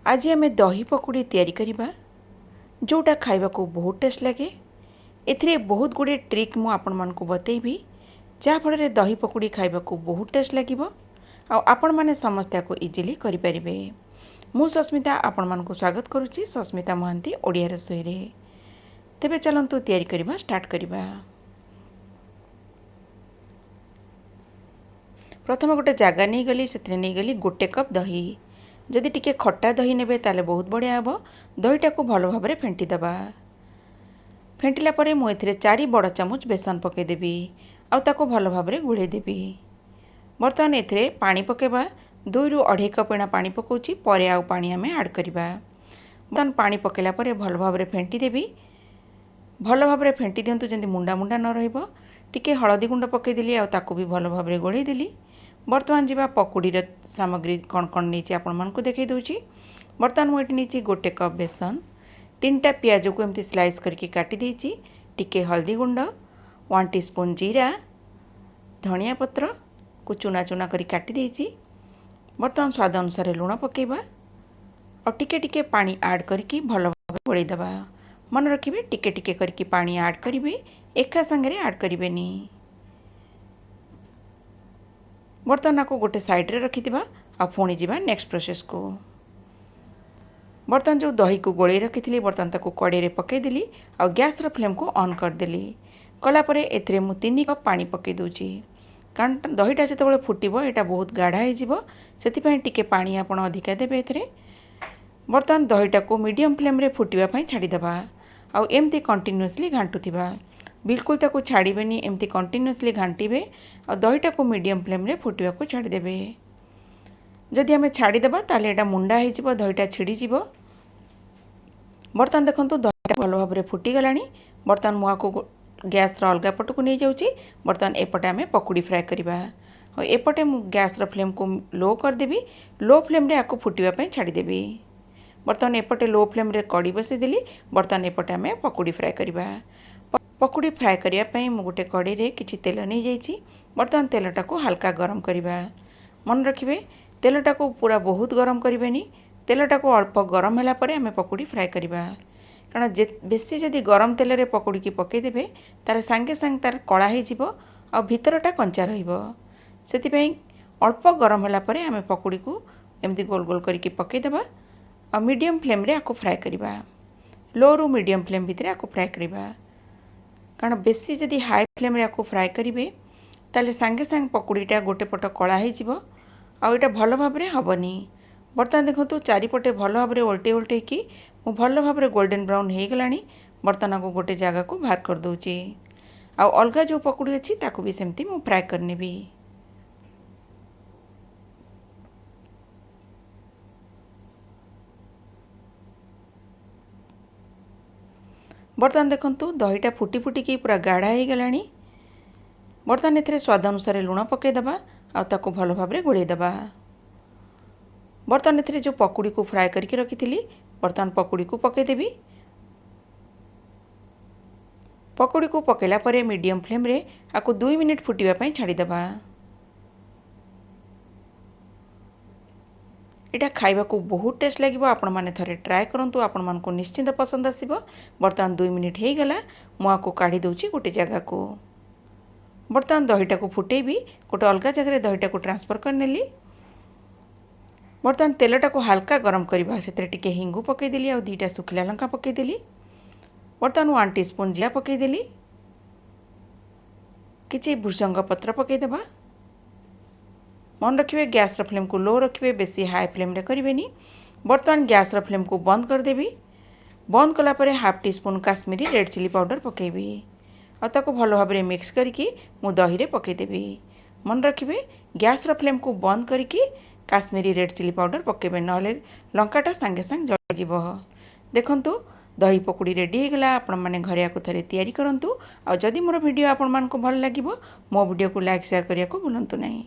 आज आम दही पकुड़ी तैयारी करबा जोटा खाइबा को बहुत टेस्ट लगे। एथिरे बहुत गुड़े ट्रिक मु आपण मानकु बतेइबी जहाँफल दही पकुड़ी खाइबा को बहुत टेस्ट लगिबो आ आपण माने समस्या को इजिली करि परिबे। मु सस्मिता आपण मानकु स्वागत करुछि सस्मिता मोहंती ओडिया रसोई रे। तेबे चलंतु तैयारी करबा स्टार्ट करबा। प्रथम गोटे जगह नहीं गली से नहीं गली गोटे कप दही। जदि टिके खट्टा दही नेबे ताले बहुत बढ़िया हे। दहीटा को भल भाव में फेंटी दबा। फेंटिला परे मु एथिरे 4 बड़ चामच बेसन पकेदेवी आउ ताको भल भाव में गुड़े देवी। बर्तमान एथिरे पानी पकेबा 2 रु 2.5 कप एना पानी पकाउछि परे आउ पानी आमे ऐड करबा। बर्तमान पानी पकेला परे भल भाव में फेंटी देवी। भल भाव में फेंटी दियंतु जेंति मुंडा मुंडा न रहिबो। टिके हळदी गुंड पकेदेली आउ ताको भी भल भाव में गोळेई देली। बर्तमान जीवा पकुड़ीर सामग्री कौन कौन नहीं आपण मानकु देखै दउछि। बर्तमान मु एठी नहीं गोटे कप बेसन 3टा पियाज को एमती स्लाइस करके काटी देछि। टिके हल्दी गुंड 1 टीस्पून जीरा धनिया पत्र को चुना चुना करी काटी देछि। बर्तमान स्वाद अनुसार लुण पकेबा और टिके टिके पानी ऐड करके भल भाव गोळेई दबा। मन रखिबे टिके टिके करके पानी ऐड करिवे एका संगे ऐड करिवेनी। बर्तमान आपको गोटे साइड रे रखिथिबा आ पुणी जीवा नेक्स्ट प्रोसेस को। बर्तमान जो दही को गोळेई रखिथिली बर्तमान ताको कड़े रे पकेई देली आ गैस रो फ्लेम को ऑन कर देली। कला परे एथरे मु 3 कप पानी पकेई दोची कारण दहीटा जतबेले फुटिबो एटा बहुत गाढ़ा हे जिवो सेति पय टिके पानी आपण अधिका देबे एथरे। बर्तमान दहीटा को मीडियम फ्लेम रे फुटिबा पय छाडी दबा आ एमती कंटीन्यूअसली घांटुथिबा। बिल्कुल ताको छाड़बेनी एमती कंटीन्यूअसली घांटीबे और दहीटा को मीडियम फ्लेम रे फुटिबा को छाड़ी देबे। जदि आमे छाड़ी देबा ताले एटा मुंडा हे जिवो दहीटा छिड़ी जिवो। बर्तमान देखंतु दहीटा भल भाव में फुटी गलानी। बर्तमान मुआ को गैस रो अलगा पट को नहीं जाउची। बर्तमान एपटे आमे पकुड़ी फ्राई करबा और एपटे मु गैस रो फ्लेम को लो कर देबी। लो फ्लेम रे आको फुटिबा पय छाड़ी देबी। बर्तमान एपटे लो फ्लेम रे कड़ी बसे देली। बर्तमान एपटे आमे पकुड़ी फ्राई करबा। पकुड़ी फ्राए करने मु गोटे कड़ी रे किछि तेल नहीं जाइछि। बर्तमान तेलटा को हल्का गरम करबा। मन रखिबे तेलटा को पूरा बहुत गरम करिवेनी। तेलटा को अल्प गरम होला परे आमे पकुड़ी फ्राए करबा कारण बेसी जदि गरम तेल रे पकुड़ी की पकई देबे तार संगे संग तार कला हे जिवो आ भितरटा कंचा रहिबो। सेति पई अल्प गरम होला परे आमे पकुड़ी को एमती गोल गोल करके पकई देबा आ मीडियम फ्लेम रे आको फ्राए करबा। लो रु मीडियम फ्लेम भितरे आको फ्राए करबा कारण बेसी जदि हाई फ्लेम रे आको फ्राए करिवे ताले संगे संग पकुड़ीटा गोटे पट कला हे जिवो आ एटा भल भाव में हबनी। बर्तमान देखंतु चारिपटे भल भाव में उल्टे उल्टे की मु भल भाव में गोल्डन ब्राउन हे गलानी। बर्तमान को गोटे जगह को बाहर कर दोची आ अलगा जो पकुड़ी अछि ताको भी सेमती मु फ्राए करनेबी। बर्तमान देखंतु दहीटा फुटी फुटी की पूरा गाढ़ा हो गलानी। बर्तमान एथरे स्वाद अनुसार लुण पकेई दबा आ ताको भल भाव में गोळेई दबा। बर्तमान एथरे जो पकुड़ी को फ्राए करके रखिथिली बर्तमान पकुड़ी को पकेई देबी। पकुड़ी को पकेला परे मीडियम फ्लेम रे आको 2 मिनिट फुटिबा पय छाडी दबा। एटा खाइबा को बहुत टेस्ट लगिबो। आपण माने थरे ट्राई करंतु आपण मान को निश्चिंत पसंद आसीबो। बर्तमान 2 मिनिट हे गला मुआ को काढी दोची गोटे जगह को। बर्तमान दहीटा को फुटेबी गोटे अलगा जगह दहीटा को ट्रांसफर कर नेली। बर्तमान तेलटा को हल्का गरम करबा सेतरे टिके हिंगु पकेई देली आ 2टा सुखिला लंका पकेई देली। बर्तमान 1 टीस्पून जीरा पकेई देली। किछि भृषंग पत्र पकेई देबा। मन रखिए गैस रो फ्लेम को लो रखिए बेसी हाई फ्लेम रे करिवेनी। बर्तमान गैस रो फ्लेम को बंद कर देबी। बंद कला परे half teaspoon Kashmiri red chilli powder पकेबी और ताको भल भाव में मिक्स करके मु दही रे पकेई देबी। मन रखिए गैस रो फ्लेम को बंद करके काश्मीरी रेड चिली पाउडर पकेबे नले लंकाटा संगे संग जळि जिवो। देखंतु दही पकुड़ी रेडी हो गला। आपण माने घरे आको थरे तैयारी करंतु आ जदि मोर वीडियो आपण मान को भल लागिवो मो वीडियो को लाइक शेयर करिया को भूलंतु नहीं।